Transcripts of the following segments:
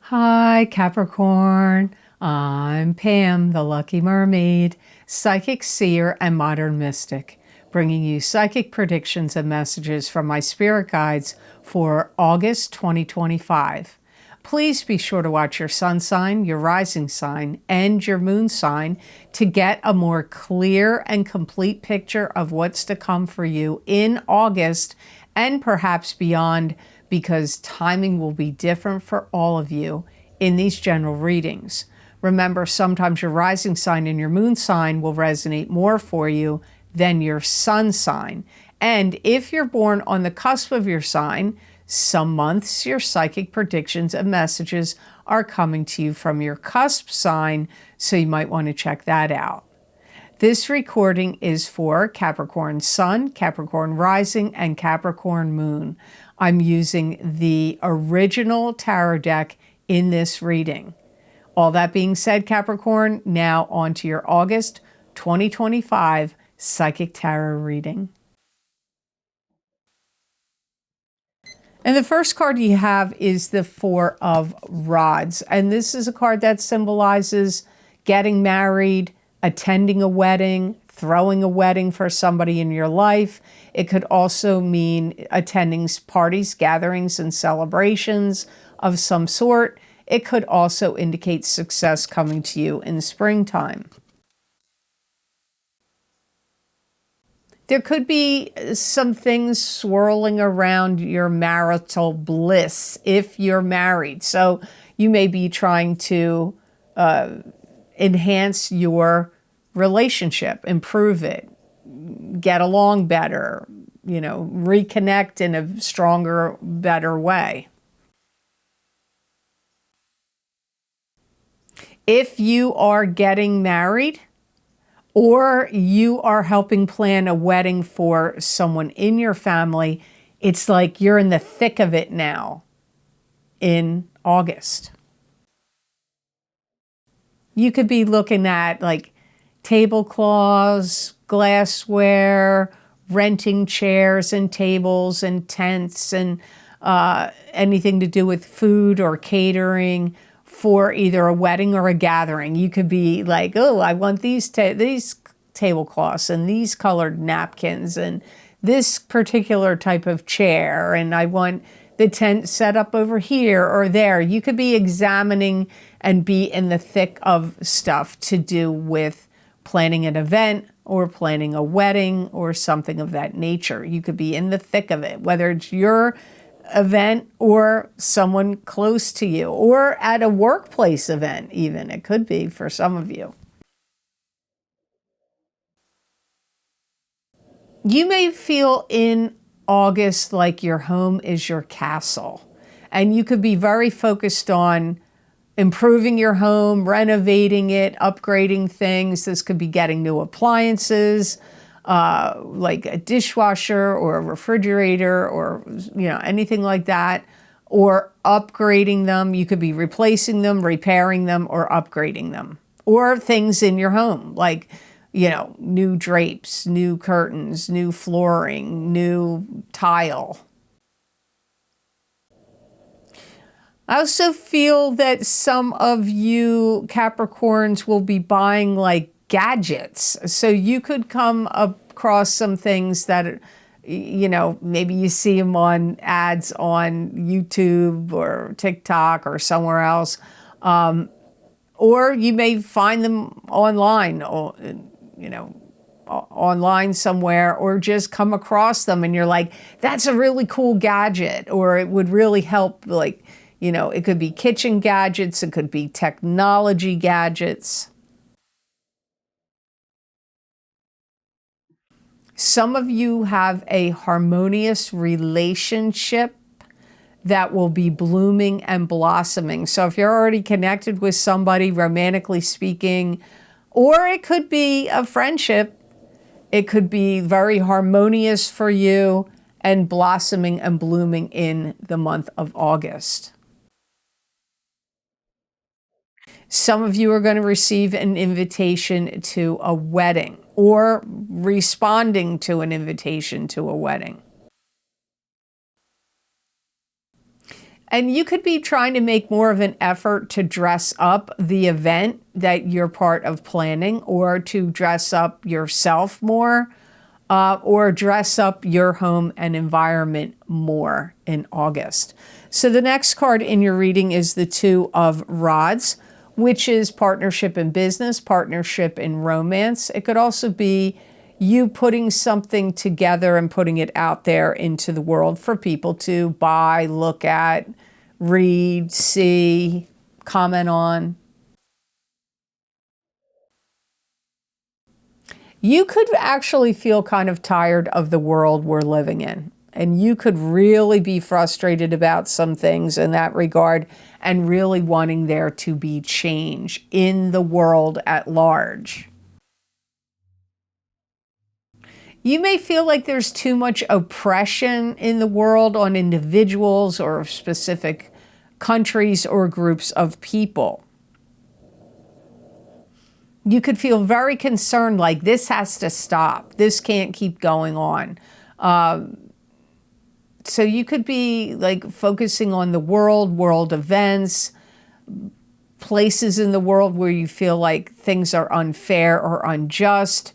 Hi, Capricorn. I'm Pam, the Lucky Mermaid, psychic seer and modern mystic, bringing you psychic predictions and messages from my spirit guides for August 2025. Please be sure to watch your sun sign, your rising sign, and your moon sign to get a more clear and complete picture of what's to come for you in August and perhaps beyond, because timing will be different for all of you in these general readings. Remember, sometimes your rising sign and your moon sign will resonate more for you than your sun sign. And if you're born on the cusp of your sign, some months your psychic predictions and messages are coming to you from your cusp sign, so you might want to check that out. This recording is for Capricorn Sun, Capricorn Rising, and Capricorn Moon. I'm using the original tarot deck in this reading. All that being said, Capricorn, now on to your August 2025 Psychic Tarot reading. And the first card you have is the Four of Rods. And this is a card that symbolizes getting married, attending a wedding, throwing a wedding for somebody in your life. It could also mean attending parties, gatherings, and celebrations of some sort. It could also indicate success coming to you in springtime. There could be some things swirling around your marital bliss if you're married. So you may be trying to enhance your relationship, improve it, get along better, reconnect in a stronger, better way. If you are getting married, or you are helping plan a wedding for someone in your family, it's like you're in the thick of it now in August. You could be looking at like tablecloths, glassware, renting chairs and tables and tents and anything to do with food or catering for either a wedding or a gathering. You could be like, oh, I want these tablecloths and these colored napkins and this particular type of chair, and I want the tent set up over here or there. You could be examining and be in the thick of stuff to do with planning an event or planning a wedding or something of that nature. You could be in the thick of it, whether it's your event or someone close to you, or at a workplace event even. It could be for some of you. You may feel in August like your home is your castle, and you could be very focused on improving your home, renovating it, upgrading things. This could be getting new appliances, like a dishwasher or a refrigerator or anything like that, or upgrading them. You could be replacing them, repairing them, or upgrading them. Or things in your home like new drapes, new curtains, new flooring, new tile. I also feel that some of you Capricorns will be buying like gadgets. So you could come across some things that, maybe you see them on ads on YouTube or TikTok or somewhere else. Or you may find them online, online somewhere, or just come across them and you're like, that's a really cool gadget, or it would really help, it could be kitchen gadgets, it could be technology gadgets. Some of you have a harmonious relationship that will be blooming and blossoming. So if you're already connected with somebody, romantically speaking, or it could be a friendship, it could be very harmonious for you and blossoming and blooming in the month of August. Some of you are going to receive an invitation to a wedding or responding to an invitation to a wedding. And you could be trying to make more of an effort to dress up the event that you're part of planning, or to dress up yourself more, or dress up your home and environment more in August. So the next card in your reading is the Two of Rods, which is partnership in business, partnership in romance. It could also be you putting something together and putting it out there into the world for people to buy, look at, read, see, comment on. You could actually feel kind of tired of the world we're living in. And you could really be frustrated about some things in that regard, and really wanting there to be change in the world at large. You may feel like there's too much oppression in the world on individuals or specific countries or groups of people. You could feel very concerned, like this has to stop. This can't keep going on. So you could be like focusing on the world events, places in the world where you feel like things are unfair or unjust,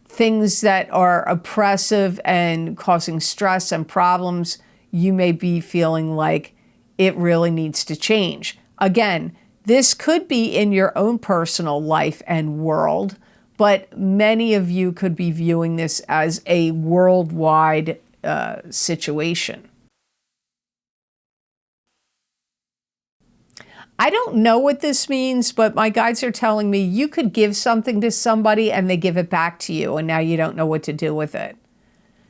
things that are oppressive and causing stress and problems. You may be feeling like it really needs to change. Again, this could be in your own personal life and world, but many of you could be viewing this as a worldwide situation. I don't know what this means, but my guides are telling me you could give something to somebody and they give it back to you, and now you don't know what to do with it.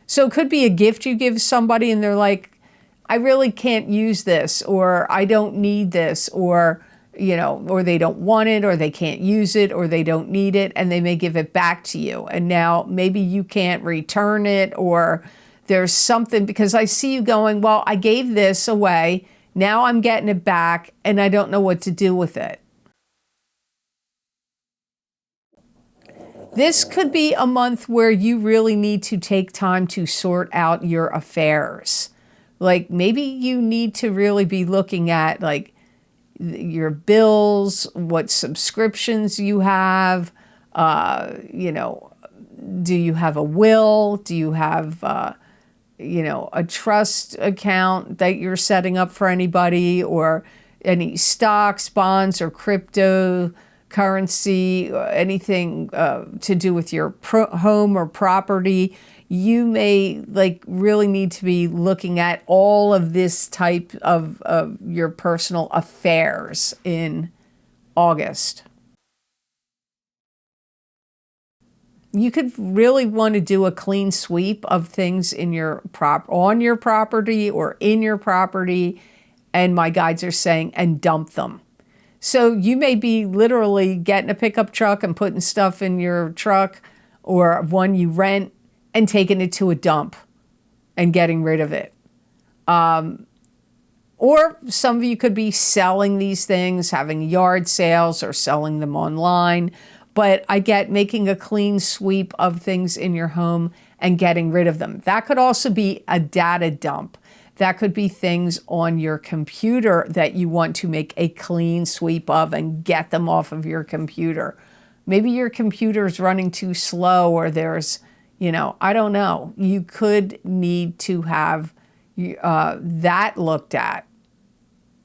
So it could be a gift you give somebody and they're like, I really can't use this, or I don't need this, or or they don't want it, or they can't use it, or they don't need it, and they may give it back to you. And now maybe you can't return it, or there's something, because I see you going, well, I gave this away, now I'm getting it back, and I don't know what to do with it. This could be a month where you really need to take time to sort out your affairs. Like maybe you need to really be looking at like your bills, what subscriptions you have, do you have a will? Do you have, a trust account that you're setting up for anybody, or any stocks, bonds, or cryptocurrency, anything to do with your home or property? You may really need to be looking at all of this type of your personal affairs in August. You could really want to do a clean sweep of things in on your property or in your property, and my guides are saying, and dump them. So you may be literally getting a pickup truck and putting stuff in your truck, or one you rent, and taking it to a dump and getting rid of it. Or some of you could be selling these things, having yard sales, or selling them online. But I get making a clean sweep of things in your home and getting rid of them. That could also be a data dump. That could be things on your computer that you want to make a clean sweep of and get them off of your computer. Maybe your computer is running too slow, or there's, I don't know. You could need to have that looked at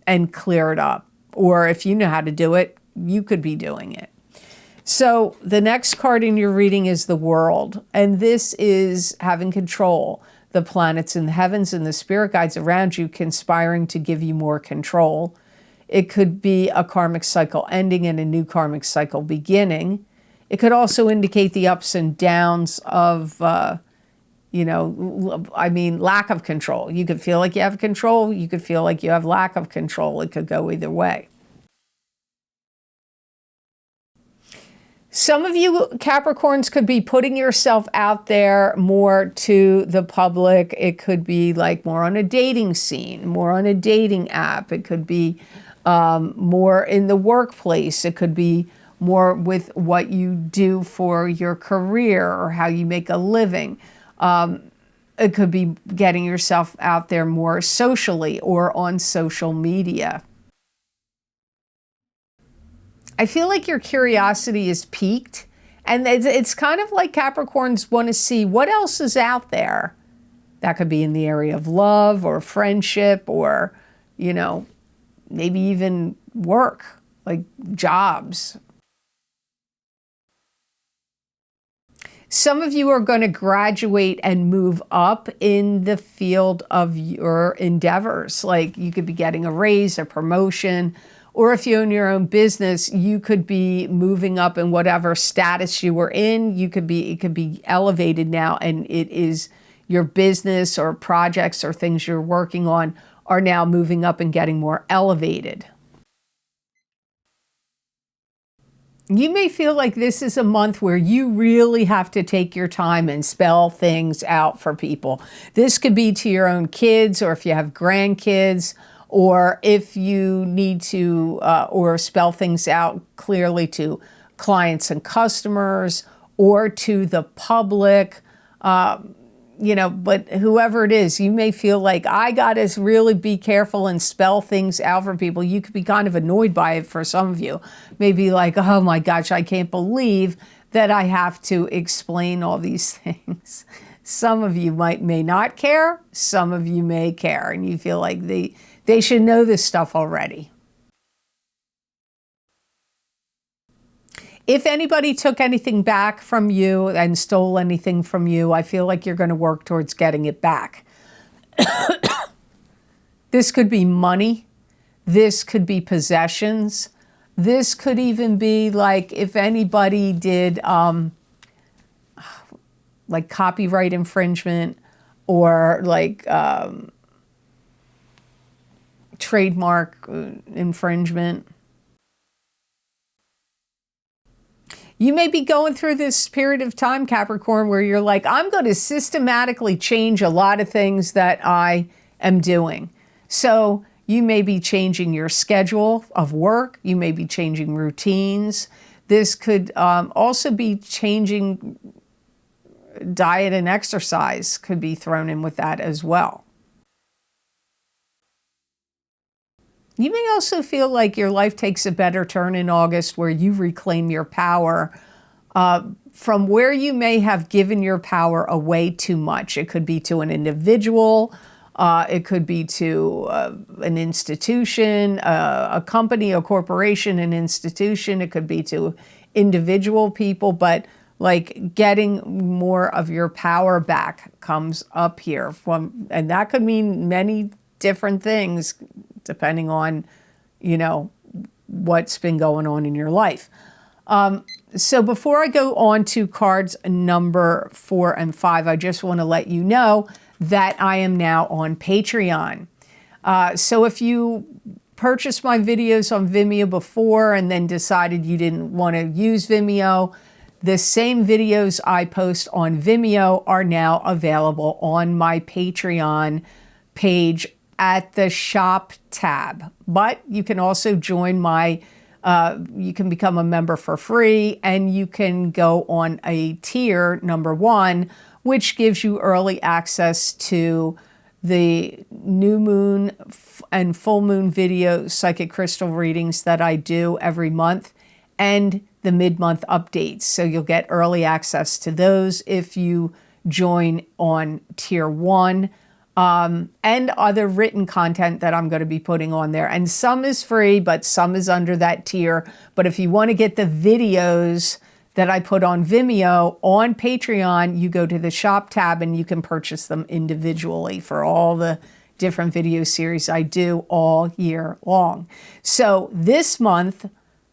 and clear it up. Or if you know how to do it, you could be doing it. So the next card in your reading is the World, and this is having control. The planets in the heavens and the spirit guides around you conspiring to give you more control. It could be a karmic cycle ending and a new karmic cycle beginning. It could also indicate the ups and downs of, lack of control. You could feel like you have control. You could feel like you have lack of control. It could go either way. Some of you Capricorns could be putting yourself out there more to the public. It could be like more on a dating scene, more on a dating app. It could be more in the workplace. It could be more with what you do for your career or how you make a living. It could be getting yourself out there more socially or on social media. I feel like your curiosity is piqued, and it's kind of like Capricorns want to see what else is out there. That could be in the area of love or friendship or, you know, maybe even work, like jobs. Some of you are going to graduate and move up in the field of your endeavors. Like you could be getting a raise, a promotion, or if you own your own business, you could be moving up in whatever status you were in. It could be elevated now, and it is your business or projects or things you're working on are now moving up and getting more elevated. You may feel like this is a month where you really have to take your time and spell things out for people. This could be to your own kids, or if you have grandkids, or if you need to, or spell things out clearly to clients and customers, or to the public, you know, but whoever it is, you may feel like I got to really be careful and spell things out for people. You could be kind of annoyed by it for some of you. Maybe like, oh my gosh, I can't believe that I have to explain all these things. Some of you may not care. Some of you may care, and you feel like they should know this stuff already. If anybody took anything back from you and stole anything from you, I feel like you're going to work towards getting it back. This could be money. This could be possessions. This could even be like if anybody did like copyright infringement or like trademark infringement. You may be going through this period of time, Capricorn, where you're like, I'm going to systematically change a lot of things that I am doing. So you may be changing your schedule of work. You may be changing routines. This could also be changing diet and exercise could be thrown in with that as well. You may also feel like your life takes a better turn in August where you reclaim your power from where you may have given your power away too much. It could be to an individual, it could be to an institution, a company, a corporation, an institution. It could be to individual people, but like getting more of your power back comes up here. And that could mean many different things depending on, you know, what's been going on in your life. So before I go on to cards number 4 and 5, I just want to let you know that I am now on Patreon. So if you purchased my videos on Vimeo before and then decided you didn't want to use Vimeo, the same videos I post on Vimeo are now available on my Patreon page at the shop tab. But you can also join my, you can become a member for free, and you can go on a tier, number 1, which gives you early access to the new moon and full moon video psychic crystal readings that I do every month, and the mid-month updates. So you'll get early access to those if you join on tier 1. And other written content that I'm going to be putting on there. And some is free, but some is under that tier. But if you want to get the videos that I put on Vimeo on Patreon, you go to the shop tab and you can purchase them individually for all the different video series I do all year long. So this month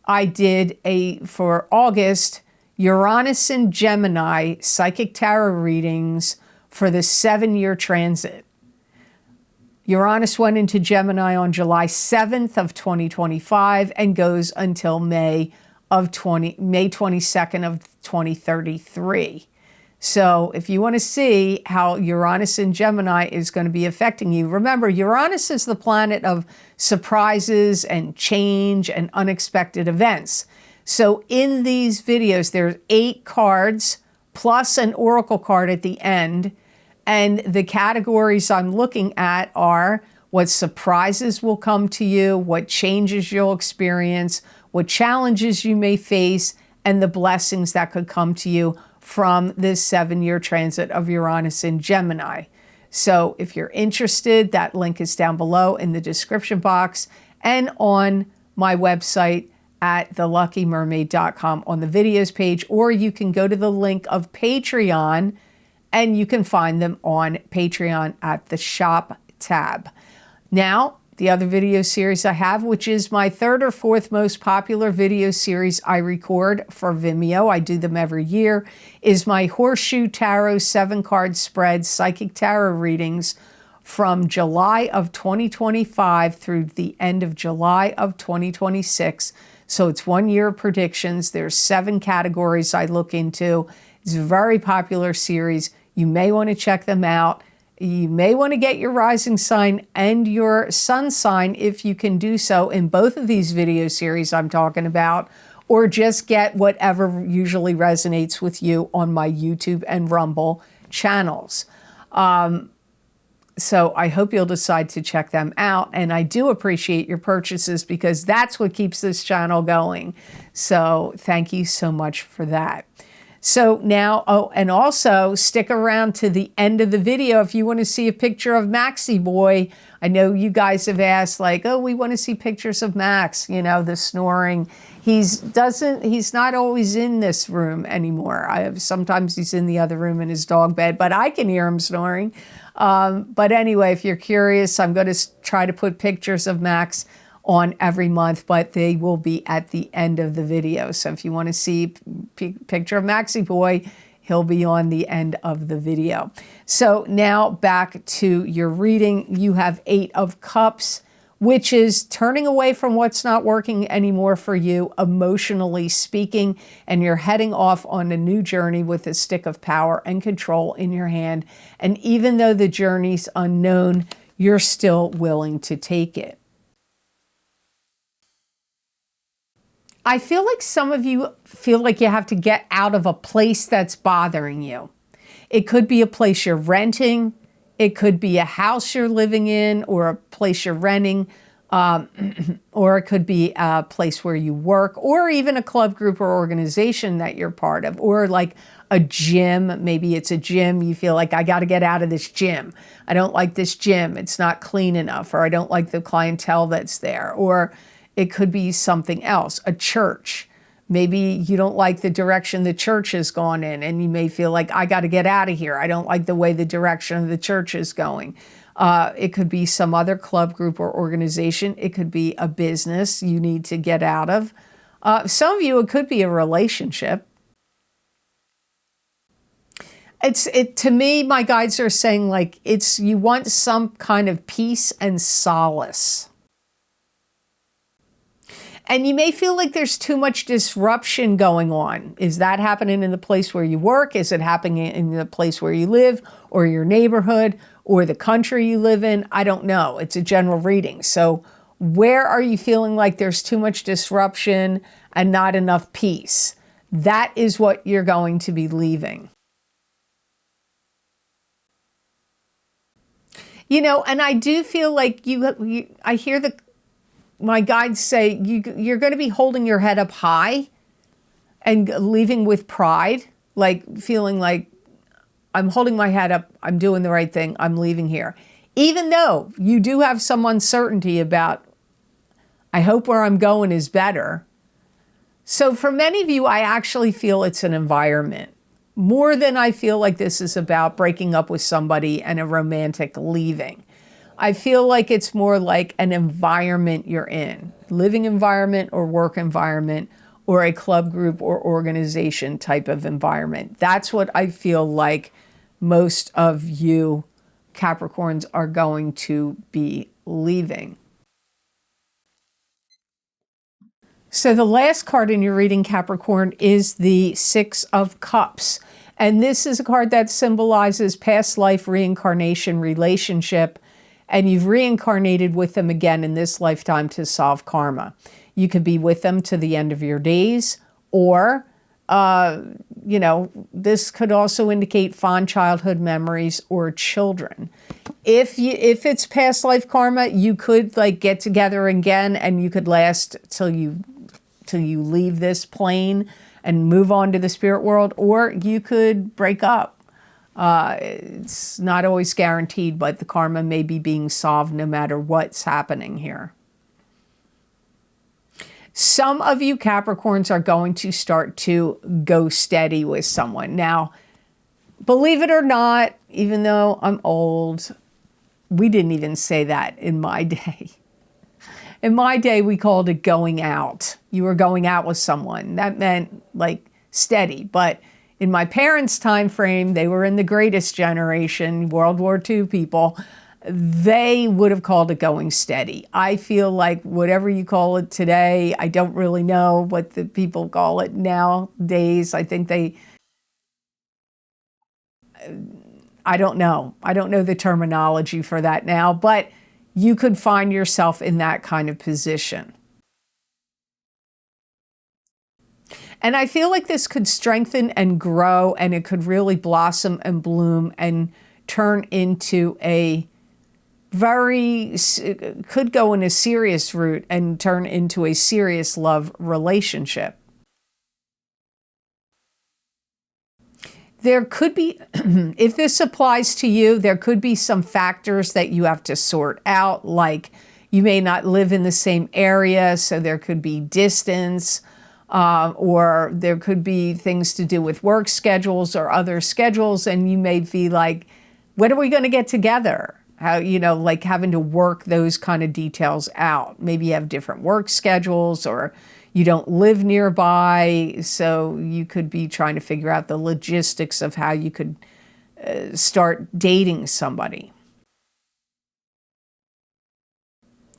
I did for August, Uranus and Gemini psychic tarot readings for the 7-year transit. Uranus went into Gemini on July 7th of 2025 and goes until May 22nd of 2033. So if you want to see how Uranus in Gemini is going to be affecting you, remember Uranus is the planet of surprises and change and unexpected events. So in these videos, there's 8 cards plus an oracle card at the end. And the categories I'm looking at are what surprises will come to you, what changes you'll experience, what challenges you may face, and the blessings that could come to you from this 7-year transit of Uranus in Gemini. So if you're interested, that link is down below in the description box and on my website at theluckymermaid.com on the videos page, or you can go to the link of Patreon and you can find them on Patreon at the shop tab. Now, the other video series I have, which is my 3rd or 4th most popular video series I record for Vimeo, I do them every year, is my Horseshoe Tarot 7-card spread psychic tarot readings from July of 2025 through the end of July of 2026. So it's 1 year of predictions. There's 7 categories I look into. It's a very popular series. You may want to check them out. You may want to get your rising sign and your sun sign if you can do so in both of these video series I'm talking about, or just get whatever usually resonates with you on my YouTube and Rumble channels. So I hope you'll decide to check them out. And I do appreciate your purchases because that's what keeps this channel going. So thank you so much for that. So now, oh, and also stick around to the end of the video if you want to see a picture of Maxie Boy. I know you guys have asked like, oh, we want to see pictures of Max, you know, the snoring. He's not always in this room anymore. Sometimes he's in the other room in his dog bed, but I can hear him snoring. But anyway, if you're curious, I'm going to try to put pictures of Max on every month, but they will be at the end of the video. So if you want to see a picture of Maxie Boy, he'll be on the end of the video. So now back to your reading. You have 8 of Cups, which is turning away from what's not working anymore for you, emotionally speaking, and you're heading off on a new journey with a stick of power and control in your hand. And even though the journey's unknown, you're still willing to take it. I feel like some of you feel like you have to get out of a place that's bothering you. It could be a place you're renting. It could be a house you're living in or a place you're renting. Or it could be a place where you work, or even a club, group, or organization that you're part of, or like a gym. Maybe it's a gym. You feel like, I got to get out of this gym. I don't like this gym. It's not clean enough, or I don't like the clientele that's there. Or it could be something else, a church. Maybe you don't like the direction the church has gone in, and you may feel like, I got to get out of here. I don't like the way the direction of the church is going. It could be some other club, group, or organization. It could be a business you need to get out of. Some of you, it could be a relationship. To me, my guides are saying like, you want some kind of peace and solace. And you may feel like there's too much disruption going on. Is that happening in the place where you work? Is it happening in the place where you live, or your neighborhood, or the country you live in? I don't know. It's a general reading. So where are you feeling like there's too much disruption and not enough peace? That is what you're going to be leaving. You know, and I do feel like I hear my guides say you're going to be holding your head up high and leaving with pride, like feeling like, I'm holding my head up, I'm doing the right thing, I'm leaving here. Even though you do have some uncertainty about, I hope where I'm going is better. So for many of you, I actually feel it's an environment. More than I feel like this is about breaking up with somebody and a romantic leaving. I feel like it's more like an environment you're in, living environment or work environment, or a club, group, or organization type of environment. That's what I feel like most of you Capricorns are going to be leaving. So the last card in your reading, Capricorn, is the 6 of Cups. And this is a card that symbolizes past life, reincarnation, relationship, and you've reincarnated with them again in this lifetime to solve karma. You could be with them to the end of your days, or you know, this could also indicate fond childhood memories or children. If it's past life karma, you could like get together again and you could last till you leave this plane and move on to the spirit world, or you could break up. It's not always guaranteed, but the karma may be being solved no matter what's happening here. Some of you Capricorns are going to start to go steady with someone. Now, believe it or not, even though I'm old, we didn't even say that in my day. In my day, we called it going out. You were going out with someone. That meant like steady. But in my parents' time frame, they were in the greatest generation, World War II people. They would have called it going steady. I feel like whatever you call it today, I don't really know what the people call it nowadays. I think I don't know. I don't know the terminology for that now, but you could find yourself in that kind of position. And I feel like this could strengthen and grow, and it could really blossom and bloom and turn into a could go in a serious route and turn into a serious love relationship. There could be, if this applies to you, there could be some factors that you have to sort out, like you may not live in the same area, so there could be distance, or there could be things to do with work schedules or other schedules, and you may be like, when are we going to get together? How, you know, like having to work those kind of details out. Maybe you have different work schedules, or you don't live nearby, so you could be trying to figure out the logistics of how you could start dating somebody.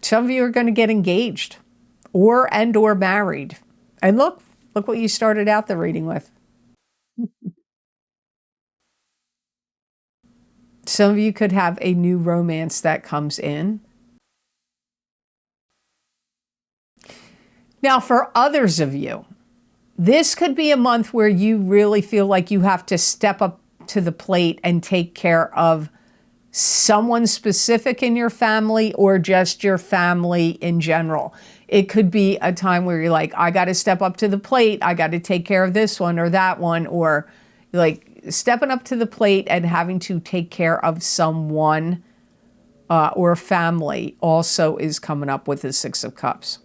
Some of you are going to get engaged or married. And look what you started out the reading with. Some of you could have a new romance that comes in. Now, for others of you, this could be a month where you really feel like you have to step up to the plate and take care of someone specific in your family or just your family in general. It could be a time where you're like, I got to step up to the plate. I got to take care of this one or that one, or like stepping up to the plate and having to take care of someone or family also is coming up with the Six of Cups.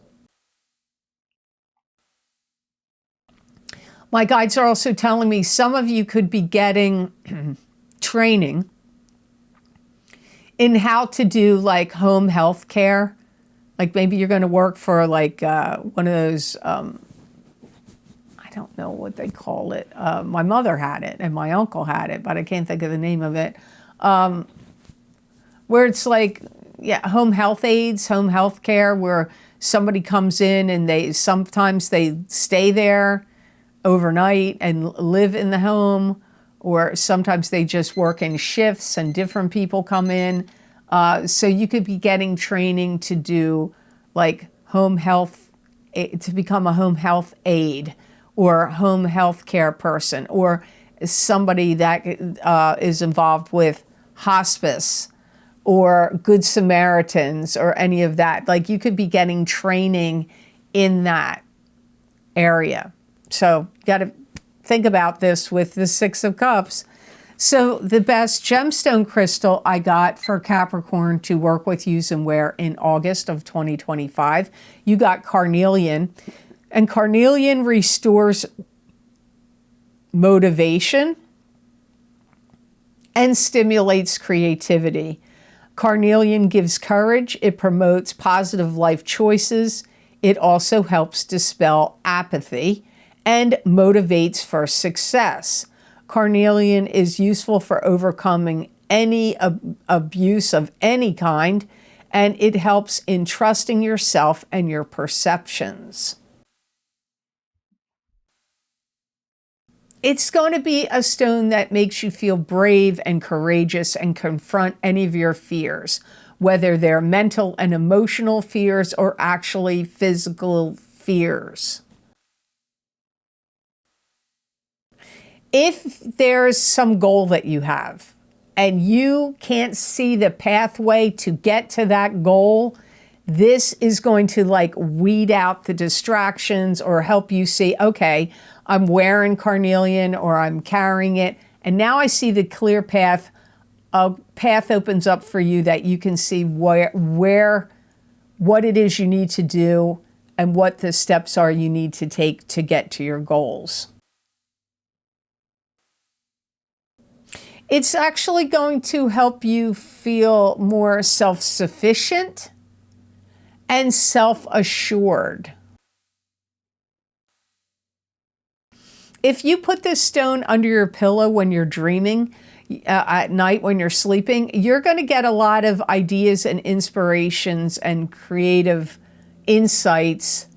My guides are also telling me some of you could be getting training in how to do like home health care. Like maybe you're going to work for like one of those, I don't know what they call it. My mother had it and my uncle had it, but I can't think of the name of it. Where it's like, yeah, home health aides, home health care, where somebody comes in and sometimes they stay there overnight and live in the home, or sometimes they just work in shifts and different people come in. So you could be getting training to do like home health, to become a home health aide or home health care person, or somebody that is involved with hospice or Good Samaritans or any of that. Like you could be getting training in that area. So you got to think about this with the Six of Cups. So the best gemstone crystal I got for Capricorn to work with, use, and wear in August of 2025, you got carnelian. And carnelian restores motivation and stimulates creativity. Carnelian gives courage. It promotes positive life choices. It also helps dispel apathy and motivates for success. Carnelian is useful for overcoming any abuse of any kind, and it helps in trusting yourself and your perceptions. It's going to be a stone that makes you feel brave and courageous and confront any of your fears, whether they're mental and emotional fears or actually physical fears. If there's some goal that you have and you can't see the pathway to get to that goal, this is going to like weed out the distractions or help you see, okay, I'm wearing carnelian or I'm carrying it, and now I see the clear path. A path opens up for you that you can see what it is you need to do and what the steps are you need to take to get to your goals. It's actually going to help you feel more self-sufficient and self-assured. If you put this stone under your pillow when you're dreaming, at night when you're sleeping, you're going to get a lot of ideas and inspirations and creative insights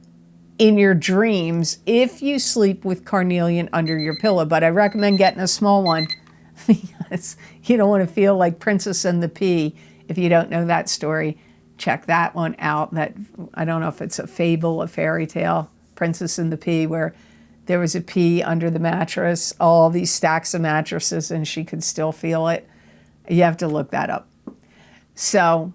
in your dreams if you sleep with carnelian under your pillow. But I recommend getting a small one because you don't want to feel like Princess and the Pea. If you don't know that story, check that one out. That, I don't know if it's a fable, a fairy tale, Princess and the Pea, where there was a pea under the mattress, all these stacks of mattresses, and she could still feel it. You have to look that up. So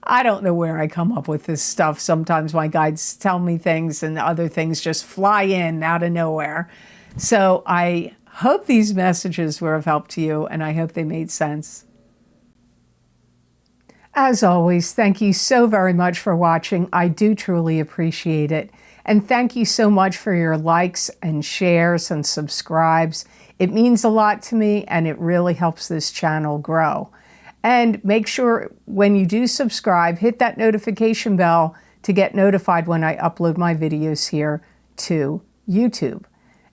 I don't know where I come up with this stuff. Sometimes my guides tell me things and other things just fly in out of nowhere. So I hope these messages were of help to you, and I hope they made sense. As always, thank you so very much for watching. I do truly appreciate it. And thank you so much for your likes and shares and subscribes. It means a lot to me, and it really helps this channel grow. And make sure when you do subscribe, hit that notification bell to get notified when I upload my videos here to YouTube.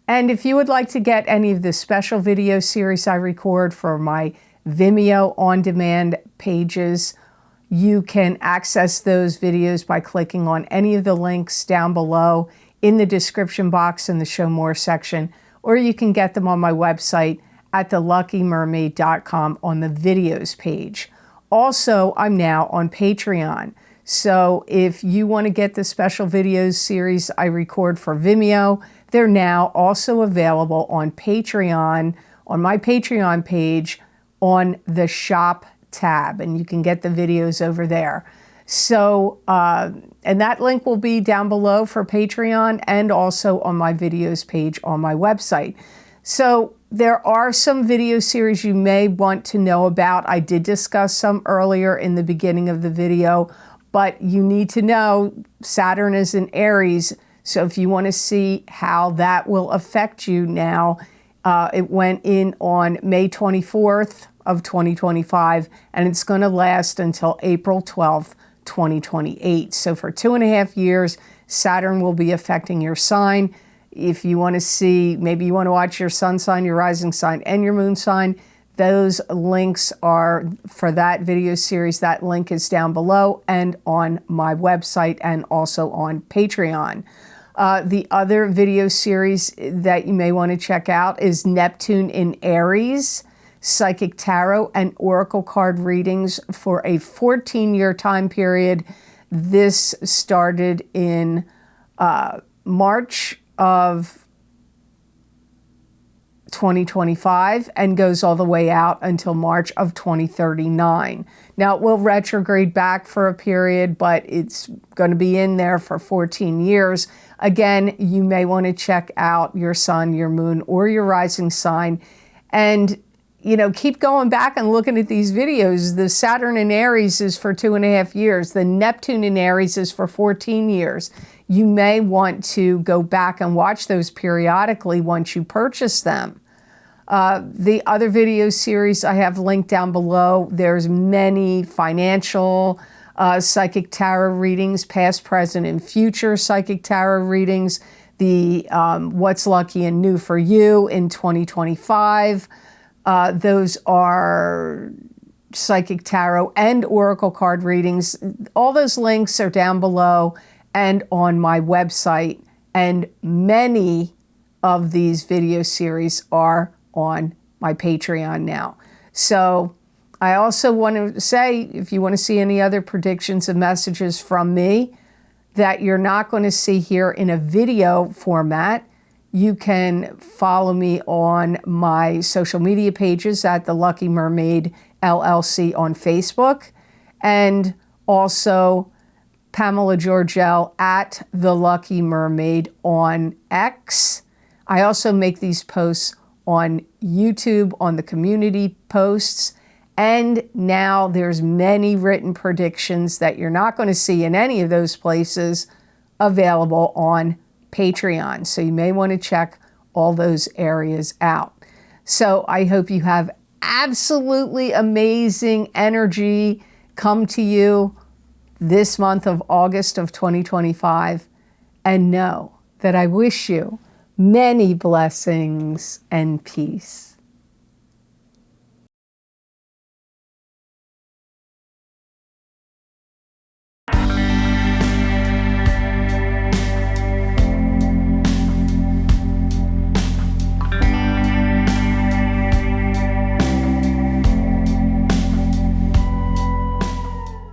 And if you would like to get any of the special video series I record for my Vimeo on-demand pages, you can access those videos by clicking on any of the links down below in the description box in the Show More section, or you can get them on my website at theluckymermaid.com on the videos page. Also, I'm now on Patreon. So if you want to get the special videos series I record for Vimeo, they're now also available on Patreon, on my Patreon page on the shop tab, and you can get the videos over there. So, and that link will be down below for Patreon and also on my videos page on my website. So there are some video series you may want to know about. I did discuss some earlier in the beginning of the video, but you need to know Saturn is in Aries. So if you want to see how that will affect you now, it went in on May 24th of 2025, and it's going to last until April 12th, 2028. So for 2.5 years, Saturn will be affecting your sign. If you want to see, maybe you want to watch your sun sign, your rising sign, and your moon sign, those links are for that video series. That link is down below and on my website and also on Patreon. The other video series that you may want to check out is Neptune in Aries, Psychic Tarot and Oracle card readings for a 14-year time period. This started in March of 2025 and goes all the way out until March of 2039. Now it will retrograde back for a period, but it's going to be in there for 14 years. Again, you may want to check out your sun, your moon, or your rising sign, and keep going back and looking at these videos. The Saturn in Aries is for 2.5 years. The Neptune in Aries is for 14 years. You may want to go back and watch those periodically once you purchase them. The other video series I have linked down below. There's many financial psychic tarot readings, past, present, and future psychic tarot readings. The What's Lucky and New for You in 2025. Those are psychic tarot and oracle card readings. All those links are down below and on my website, and many of these video series are on my Patreon now. So I also want to say, if you want to see any other predictions and messages from me that you're not going to see here in a video format, You can follow me on my social media pages at the Lucky Mermaid LLC on Facebook, and also Pamela Georgel at the Lucky Mermaid on X. I also make these posts on YouTube on the community posts, and now there's many written predictions that you're not going to see in any of those places available on Patreon. So you may want to check all those areas out. So I hope you have absolutely amazing energy come to you this month of August of 2025. And know that I wish you many blessings and peace.